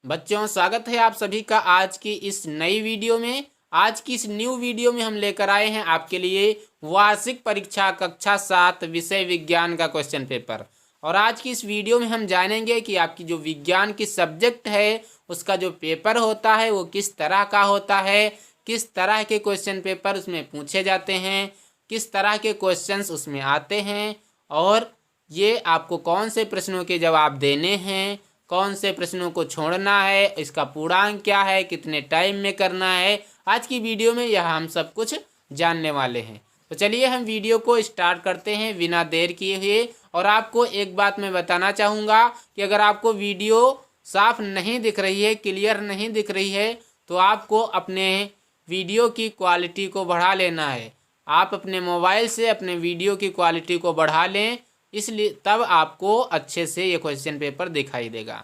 बच्चों, स्वागत है आप सभी का आज की इस नई वीडियो में। आज की इस न्यू वीडियो में हम लेकर आए हैं आपके लिए वार्षिक परीक्षा कक्षा 7 विषय विज्ञान का क्वेश्चन पेपर। और आज की इस वीडियो में हम जानेंगे कि आपकी जो विज्ञान की सब्जेक्ट है उसका जो पेपर होता है वो किस तरह का होता है, किस तरह के क्वेश्चन पेपर उसमें पूछे जाते हैं, किस तरह के क्वेश्चंस उसमें आते हैं और ये आपको कौन से प्रश्नों के जवाब देने हैं, कौन से प्रश्नों को छोड़ना है, इसका पूर्णांक क्या है, कितने टाइम में करना है। आज की वीडियो में यह हम सब कुछ जानने वाले हैं। तो चलिए हम वीडियो को स्टार्ट करते हैं बिना देर किए हुए। और आपको एक बात मैं बताना चाहूँगा कि अगर आपको वीडियो साफ नहीं दिख रही है, क्लियर नहीं दिख रही है, तो आपको अपने वीडियो की क्वालिटी को बढ़ा लेना है। आप अपने मोबाइल से अपने वीडियो की क्वालिटी को बढ़ा लें, इसलिए तब आपको अच्छे से ये क्वेश्चन पेपर दिखाई देगा।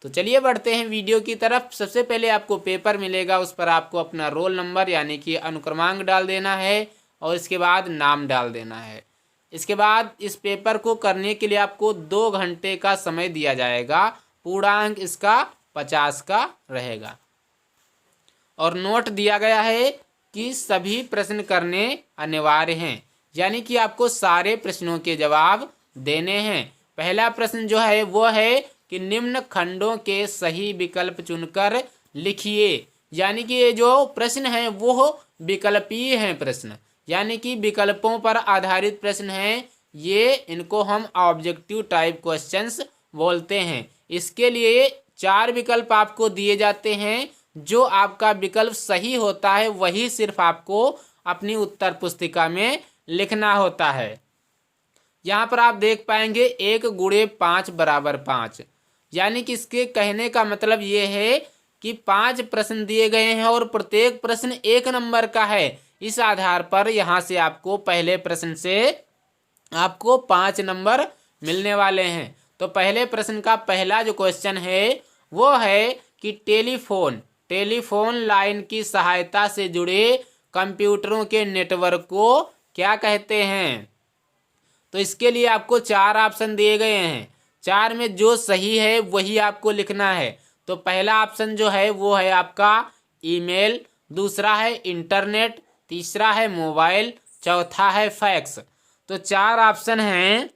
तो चलिए बढ़ते हैं वीडियो की तरफ। सबसे पहले आपको पेपर मिलेगा, उस पर आपको अपना रोल नंबर यानी कि अनुक्रमांक डाल देना है और इसके बाद नाम डाल देना है। इसके बाद इस पेपर को करने के लिए आपको 2 घंटे का समय दिया जाएगा। पूर्णांक इसका 50 का रहेगा। और नोट दिया गया है कि सभी प्रश्न करने अनिवार्य हैं, यानी कि आपको सारे प्रश्नों के जवाब देने हैं। पहला प्रश्न जो है वो है कि निम्न खंडों के सही विकल्प चुनकर लिखिए। यानी कि ये जो प्रश्न है वो विकल्पीय हैं प्रश्न, यानी कि विकल्पों पर आधारित प्रश्न हैं। ये इनको हम ऑब्जेक्टिव टाइप क्वेश्चंस बोलते हैं। इसके लिए 4 विकल्प आपको दिए जाते हैं। जो आपका विकल्प सही होता है वही सिर्फ आपको अपनी उत्तर पुस्तिका में लिखना होता है। यहाँ पर आप देख पाएंगे 1 गुणे 5 बराबर 5, यानी कि इसके कहने का मतलब ये है कि 5 प्रश्न दिए गए हैं और प्रत्येक प्रश्न 1 नंबर का है। इस आधार पर यहाँ से आपको पहले प्रश्न से आपको 5 नंबर मिलने वाले हैं। तो पहले प्रश्न का पहला जो क्वेश्चन है वो है कि टेलीफोन लाइन की सहायता से जुड़े कंप्यूटरों के नेटवर्क को क्या कहते हैं। तो इसके लिए आपको 4 ऑप्शन दिए गए हैं। 4 में जो सही है वही आपको लिखना है। तो पहला ऑप्शन जो है वो है आपका ईमेल, दूसरा है इंटरनेट, तीसरा है मोबाइल, चौथा है फैक्स। तो 4 ऑप्शन हैं,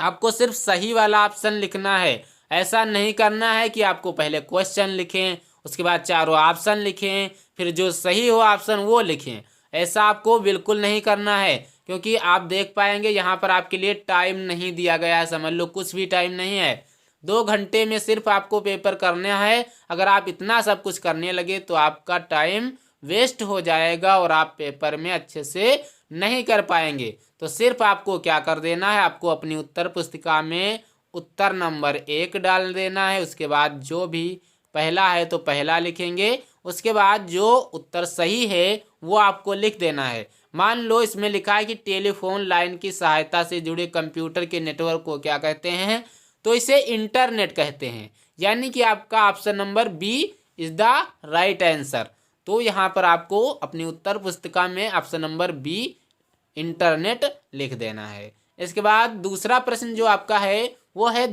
आपको सिर्फ सही वाला ऑप्शन लिखना है। ऐसा नहीं करना है कि आपको पहले क्वेश्चन लिखें उसके बाद चारों ऑप्शन लिखें फिर जो सही हो ऑप्शन वो लिखें। ऐसा आपको बिल्कुल नहीं करना है, क्योंकि आप देख पाएंगे यहाँ पर आपके लिए टाइम नहीं दिया गया है। समझ लो कुछ भी टाइम नहीं है। 2 घंटे में सिर्फ आपको पेपर करना है। अगर आप इतना सब कुछ करने लगे तो आपका टाइम वेस्ट हो जाएगा और आप पेपर में अच्छे से नहीं कर पाएंगे। तो सिर्फ आपको क्या कर देना है, आपको अपनी उत्तर पुस्तिका में उत्तर नंबर 1 डाल देना है। उसके बाद जो भी पहला है तो पहला लिखेंगे, उसके बाद जो उत्तर सही है वो आपको लिख देना है। मान लो इसमें लिखा है कि टेलीफोन लाइन की सहायता से जुड़े कंप्यूटर के नेटवर्क को क्या कहते हैं, तो इसे इंटरनेट कहते हैं। यानी कि आपका option number B is the right answer. तो यहाँ पर आपको अपनी उत्तर पुस्तिका में ऑप्शन नंबर बी इंटरनेट लिख देना है। इसके बाद दूसरा प्रश्न जो आपका है वो है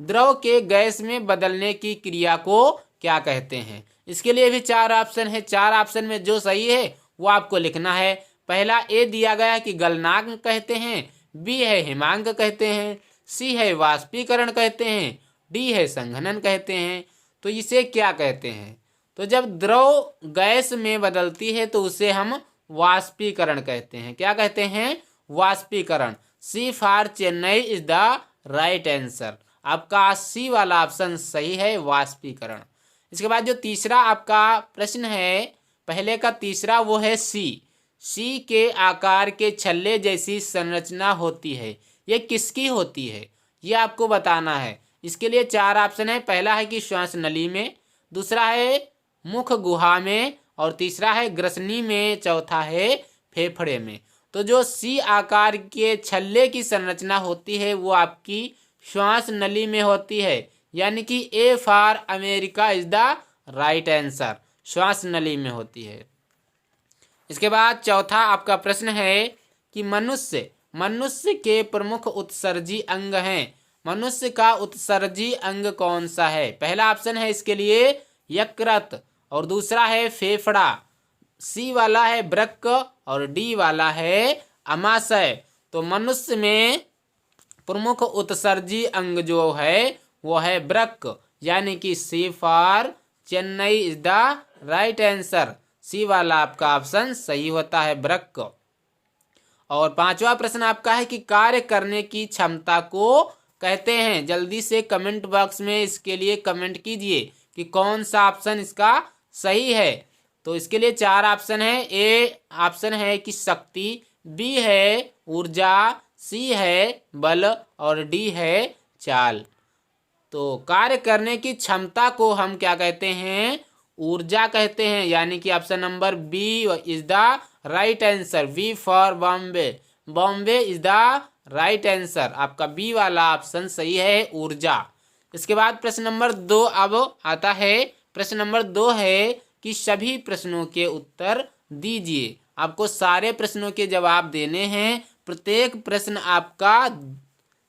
द्रव के गैस में बदलने की क्रिया को क्या कहते हैं। इसके लिए भी 4 ऑप्शन है। 4 ऑप्शन में जो सही है वो आपको लिखना है। पहला ए दिया गया कि गलनांक कहते हैं, बी है हिमांक कहते हैं, सी है वाष्पीकरण कहते हैं, डी है संघनन कहते हैं। तो इसे क्या कहते हैं, तो जब द्रव गैस में बदलती है तो उसे हम वाष्पीकरण कहते हैं। क्या कहते हैं, वाष्पीकरण। C for Chennai is the right answer. आपका सी वाला ऑप्शन सही है, वाष्पीकरण। इसके बाद जो तीसरा आपका प्रश्न है, पहले का तीसरा, वो है सी के आकार के छल्ले जैसी संरचना होती है, ये किसकी होती है, ये आपको बताना है। इसके लिए 4 ऑप्शन है। पहला है कि श्वास नली में, दूसरा है मुख गुहा में, और तीसरा है ग्रसनी में, चौथा है फेफड़े में। तो जो सी आकार के छल्ले की संरचना होती है वो आपकी श्वास नली में होती है। यानी कि A for America is the right answer, श्वास नली में होती है। इसके बाद चौथा आपका प्रश्न है कि मनुष्य के प्रमुख उत्सर्जी अंग हैं। मनुष्य का उत्सर्जी अंग कौन सा है? पहला ऑप्शन है इसके लिए यकृत, और दूसरा है फेफड़ा, सी वाला है वृक्क, और डी वाला है अमाशय। तो मनुष्य में प्रमुख उत्सर्जी अंग जो है वो है वृक्क, यानी कि C for Chennai is the right answer. C वाला आपका ऑप्शन सही होता है, वृक्क। और पांचवा प्रश्न आपका है कि कार्य करने की क्षमता को कहते हैं। जल्दी से कमेंट बॉक्स में इसके लिए कमेंट कीजिए कि कौन सा ऑप्शन इसका सही है। तो इसके लिए चार ऑप्शन है। ए ऑप्शन है कि शक्ति, बी है ऊर्जा, सी है बल, और डी है चाल। तो कार्य करने की क्षमता को हम क्या कहते हैं? ऊर्जा कहते हैं, यानी कि option number B is the right answer. B for Bombay, Bombay is the right answer. आपका बी वाला ऑप्शन सही है, ऊर्जा। इसके बाद प्रश्न नंबर 2 अब आता है। प्रश्न नंबर 2 है कि सभी प्रश्नों के उत्तर दीजिए। आपको सारे प्रश्नों के जवाब देने हैं। प्रत्येक प्रश्न आपका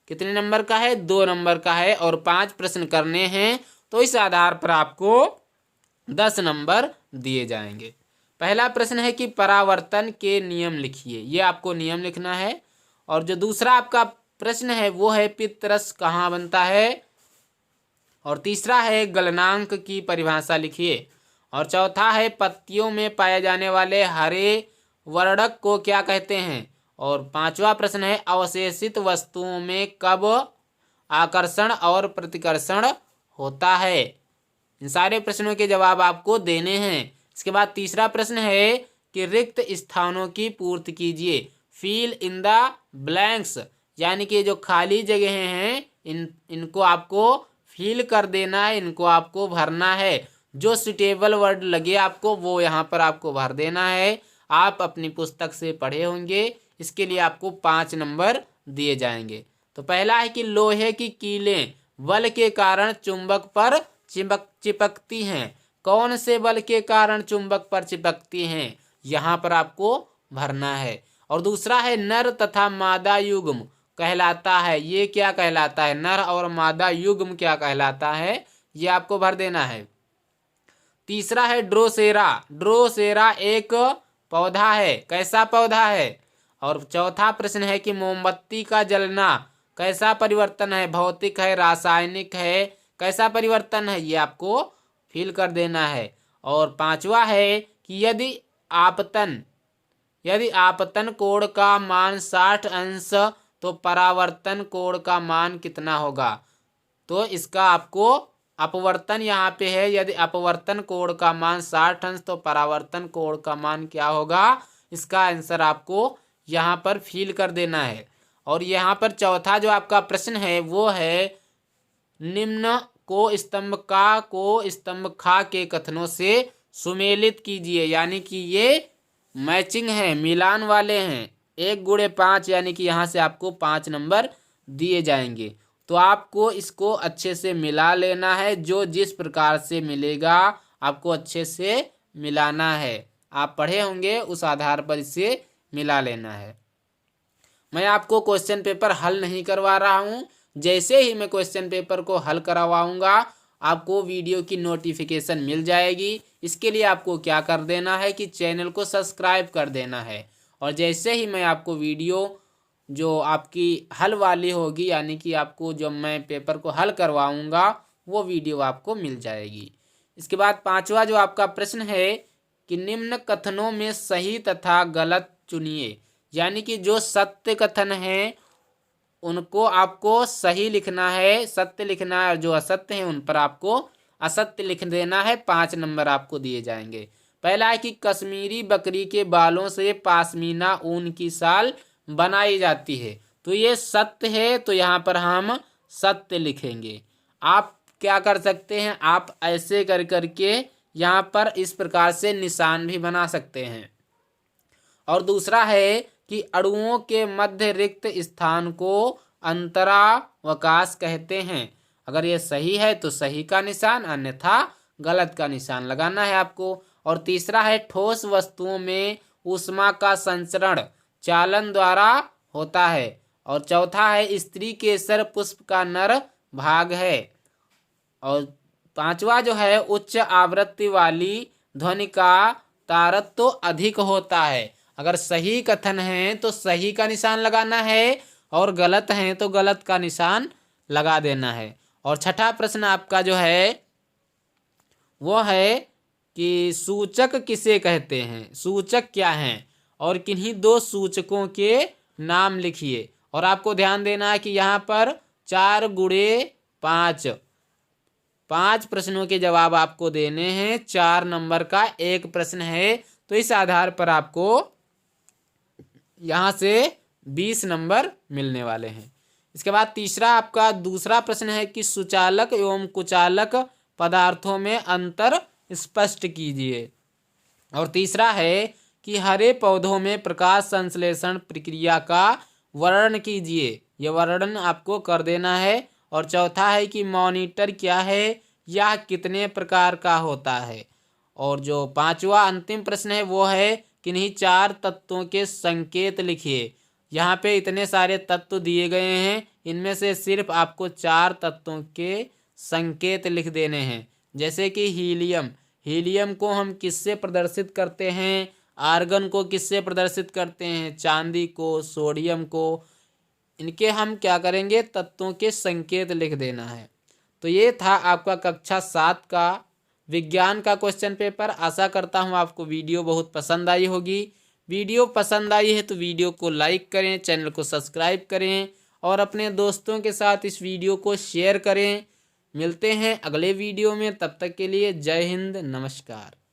कितने नंबर का है? 2 नंबर का है, और 5 प्रश्न करने हैं। तो इस आधार पर आपको 10 नंबर दिए जाएंगे। पहला प्रश्न है कि परावर्तन के नियम लिखिए। ये आपको नियम लिखना है। और जो दूसरा आपका प्रश्न है वो है पित्तरस कहाँ बनता है। और तीसरा है गलनांक की परिभाषा लिखिए। और चौथा है पत्तियों में पाए जाने वाले हरे वर्णक को क्या कहते हैं। और पांचवा प्रश्न है अवशेषित वस्तुओं में कब आकर्षण और प्रतिकर्षण होता है। इन सारे प्रश्नों के जवाब आपको देने हैं। इसके बाद तीसरा प्रश्न है कि रिक्त स्थानों की पूर्ति कीजिए। फिल इन द ब्लैंक्स, यानी कि जो खाली जगह हैं इनको आपको फिल कर देना है, इनको आपको भरना है। जो सुटेबल वर्ड लगे आपको वो यहाँ पर आपको भर देना है। आप अपनी पुस्तक से पढ़े होंगे। इसके लिए आपको 5 नंबर दिए जाएंगे। तो पहला है कि लोहे की कीलें बल के कारण चुंबक पर चिपकती हैं। कौन से बल के कारण चुंबक पर चिपकती हैं? यहाँ पर आपको भरना है। और दूसरा है नर तथा मादा युग्म कहलाता है। ये क्या कहलाता है? नर और मादा युग्म क्या कहलाता है? ये आपको भर देना है। तीसरा है ड्रोसेरा। ड्रोसेरा एक पौधा है। कैसा पौधा है? और चौथा प्रश्न है कि मोमबत्ती का जलना कैसा परिवर्तन है? भौतिक है, रासायनिक है, कैसा परिवर्तन है? ये आपको फिल कर देना है। और पांचवा है कि यदि आपतन कोण का मान 60 अंश तो परावर्तन कोण का मान कितना होगा? तो इसका आपको अपवर्तन यहाँ पे है। यदि अपवर्तन कोण का मान 60 अंश तो परावर्तन कोण का मान क्या होगा? इसका आंसर आपको यहाँ पर फिल कर देना है। और यहाँ पर चौथा जो आपका प्रश्न है वो है निम्न को स्तंभ खा के कथनों से सुमेलित कीजिए। यानी कि ये मैचिंग है, मिलान वाले हैं। 1 गुणे 5, यानी कि यहाँ से आपको 5 नंबर दिए जाएंगे। तो आपको इसको अच्छे से मिला लेना है। जो जिस प्रकार से मिलेगा आपको अच्छे से मिलाना है। आप पढ़े होंगे, उस आधार पर इसे मिला लेना है। मैं आपको क्वेश्चन पेपर हल नहीं करवा रहा हूँ। जैसे ही मैं क्वेश्चन पेपर को हल करवाऊँगा आपको वीडियो की नोटिफिकेशन मिल जाएगी। इसके लिए आपको क्या कर देना है कि चैनल को सब्सक्राइब कर देना है। और जैसे ही मैं आपको वीडियो जो आपकी हल वाली होगी, यानी कि आपको जब मैं पेपर को हल करवाऊँगा वो वीडियो आपको मिल जाएगी। इसके बाद पांचवा जो आपका प्रश्न है कि निम्न कथनों में सही तथा गलत चुनिए। यानी कि जो सत्य कथन है उनको आपको सही लिखना है, सत्य लिखना है, और जो असत्य है उन पर आपको असत्य लिख देना है। 5 नंबर आपको दिए जाएंगे। पहला है कि कश्मीरी बकरी के बालों से पाशमीना ऊन की शाल बनाई जाती है। तो ये सत्य है, तो यहाँ पर हम सत्य लिखेंगे। आप क्या कर सकते हैं? आप ऐसे कर करके यहाँ पर इस प्रकार से निशान भी बना सकते हैं। और दूसरा है कि अणुओं के मध्य रिक्त स्थान को अंतरावकाश कहते हैं। अगर ये सही है तो सही का निशान, अन्यथा गलत का निशान लगाना है आपको। और तीसरा है ठोस वस्तुओं में ऊष्मा का संचरण चालन द्वारा होता है। और चौथा है स्त्री केसर पुष्प का नर भाग है। और पांचवा जो है उच्च आवृत्ति वाली ध्वनि का तारत्व अधिक होता है। अगर सही कथन है तो सही का निशान लगाना है और गलत है तो गलत का निशान लगा देना है। और छठा प्रश्न आपका जो है वो है कि सूचक किसे कहते हैं, सूचक क्या हैं और किन्हीं दो सूचकों के नाम लिखिए। और आपको ध्यान देना है कि यहाँ पर 4 गुणे 5 प्रश्नों के जवाब आपको देने हैं। 4 नंबर का एक प्रश्न है, तो इस आधार पर आपको यहाँ से 20 नंबर मिलने वाले हैं। इसके बाद तीसरा आपका दूसरा प्रश्न है कि सुचालक एवं कुचालक पदार्थों में अंतर स्पष्ट कीजिए। और तीसरा है कि हरे पौधों में प्रकाश संश्लेषण प्रक्रिया का वर्णन कीजिए। यह वर्णन आपको कर देना है। और चौथा है कि मॉनिटर क्या है, यह कितने प्रकार का होता है। और जो पांचवा अंतिम प्रश्न है वो है किन्हीं 4 तत्वों के संकेत लिखिए। यहाँ पे इतने सारे तत्व दिए गए हैं, इनमें से सिर्फ आपको 4 तत्वों के संकेत लिख देने हैं। जैसे कि हीलियम को हम किससे प्रदर्शित करते हैं, आर्गन को किससे प्रदर्शित करते हैं, चांदी को, सोडियम को। इनके हम क्या करेंगे, तत्वों के संकेत लिख देना है। तो ये था आपका कक्षा 7 का विज्ञान का क्वेश्चन पेपर। आशा करता हूँ आपको वीडियो बहुत पसंद आई होगी। वीडियो पसंद आई है तो वीडियो को लाइक करें, चैनल को सब्सक्राइब करें और अपने दोस्तों के साथ इस वीडियो को शेयर करें। मिलते हैं अगले वीडियो में, तब तक के लिए जय हिंद, नमस्कार।